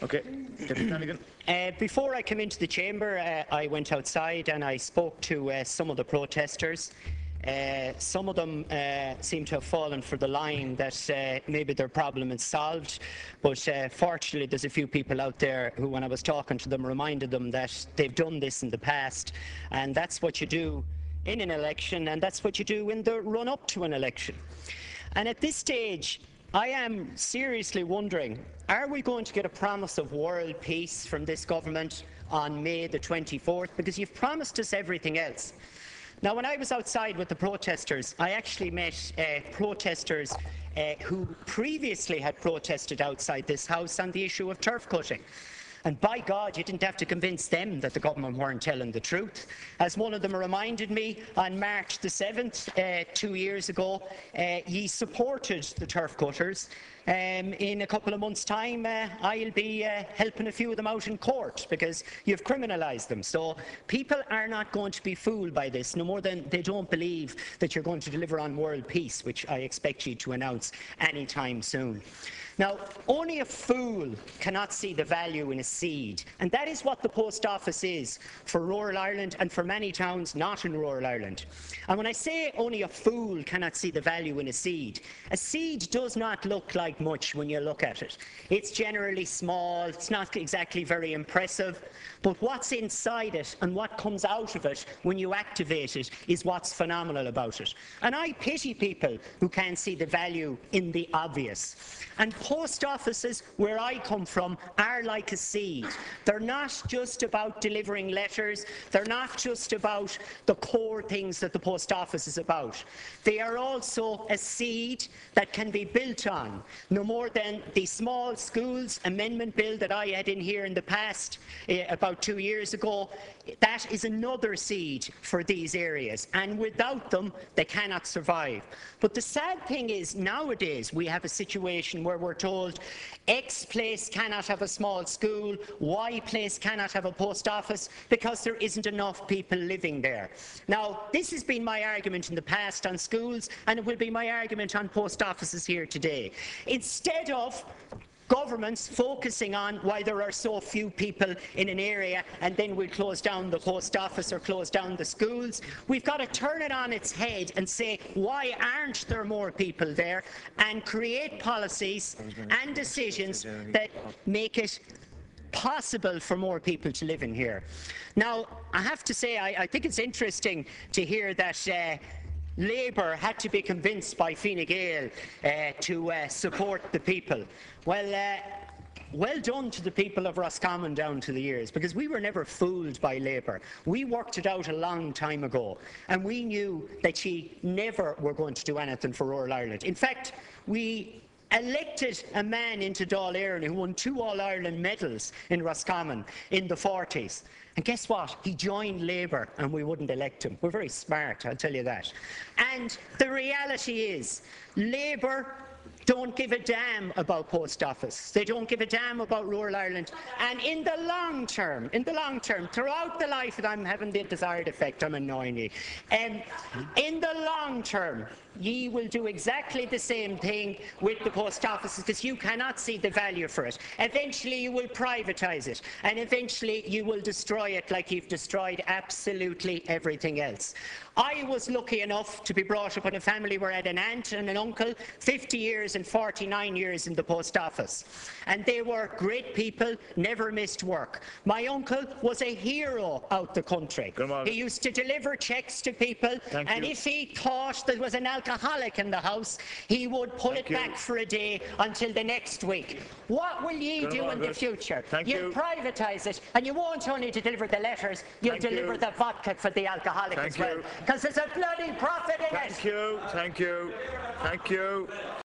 Okay. Before I came into the chamber, I went outside and I spoke to some of the protesters. Some of them seem to have fallen for the line that maybe their problem is solved, but fortunately there's a few people out there who, when I was talking to them, reminded them that they've done this in the past, and that's what you do in an election, and that's what you do in the run-up to an election. And at this stage, I am seriously wondering, are we going to get a promise of world peace from this government on May the 24th? Because you've promised us everything else. Now, when I was outside with the protesters, I actually met protesters who previously had protested outside this House on the issue of turf cutting. And by God, you didn't have to convince them that the government weren't telling the truth. As one of them reminded me, on March the 7th, 2 years ago, ye supported the turf cutters. In a couple of months' time, I'll be helping a few of them out in court because you've criminalised them. So people are not going to be fooled by this, no more than they don't believe that you're going to deliver on world peace, which I expect you to announce any time soon. Now, only a fool cannot see the value in a seed, and that is what the post office is for rural Ireland and for many towns not in rural Ireland. And when I say only a fool cannot see the value in a seed does not look like much when you look at it. It's generally small, it's not exactly very impressive, but what's inside it and what comes out of it when you activate it is what's phenomenal about it. And I pity people who can't see the value in the obvious. And post offices, where I come from, are like a seed. They're not just about delivering letters. They're not just about the core things that the post office is about. They are also a seed that can be built on, no more than the small schools amendment bill that I had in here in the past, about 2 years ago. That is another seed for these areas, and without them, they cannot survive. But the sad thing is, nowadays, we have a situation where we're told X place cannot have a small school, Y place cannot have a post office because there isn't enough people living there. Now, this has been my argument in the past on schools, and it will be my argument on post offices here today. Instead of governments focusing on why there are so few people in an area and then we'll close down the post office or close down the schools, we've got to turn it on its head and say, why aren't there more people there, and create policies and decisions that make it possible for more people to live in here. Now, I have to say, I think it's interesting to hear that Labour had to be convinced by Fine Gael to support the people. Well done to the people of Roscommon down to the years, because we were never fooled by Labour. We worked it out a long time ago, and we knew that ye never were going to do anything for rural Ireland. In fact, we elected a man into Dáil Éireann who won 2 All-Ireland medals in Roscommon in the 40s. And guess what? He joined Labour and we wouldn't elect him. We're very smart, I'll tell you that. And the reality is, Labour don't give a damn about post office. They don't give a damn about rural Ireland. And in the long term, throughout the life, and I'm having the desired effect, I'm annoying you. In the long term, ye will do exactly the same thing with the post offices, because you cannot see the value for it. Eventually you will privatise it, and eventually you will destroy it like you've destroyed absolutely everything else. I was lucky enough to be brought up in a family where I had an aunt and an uncle, 50 years and 49 years in the post office. And they were great people, never missed work. My uncle was a hero out the country. He used to deliver cheques to people, and if he thought there was an alcoholic in the house, he would pull it back for a day until the next week. What will ye do in the future? You'll privatise it, and you won't only deliver the letters, you'll deliver the vodka for the alcoholic as well. Because there's a bloody profit in it. Thank you.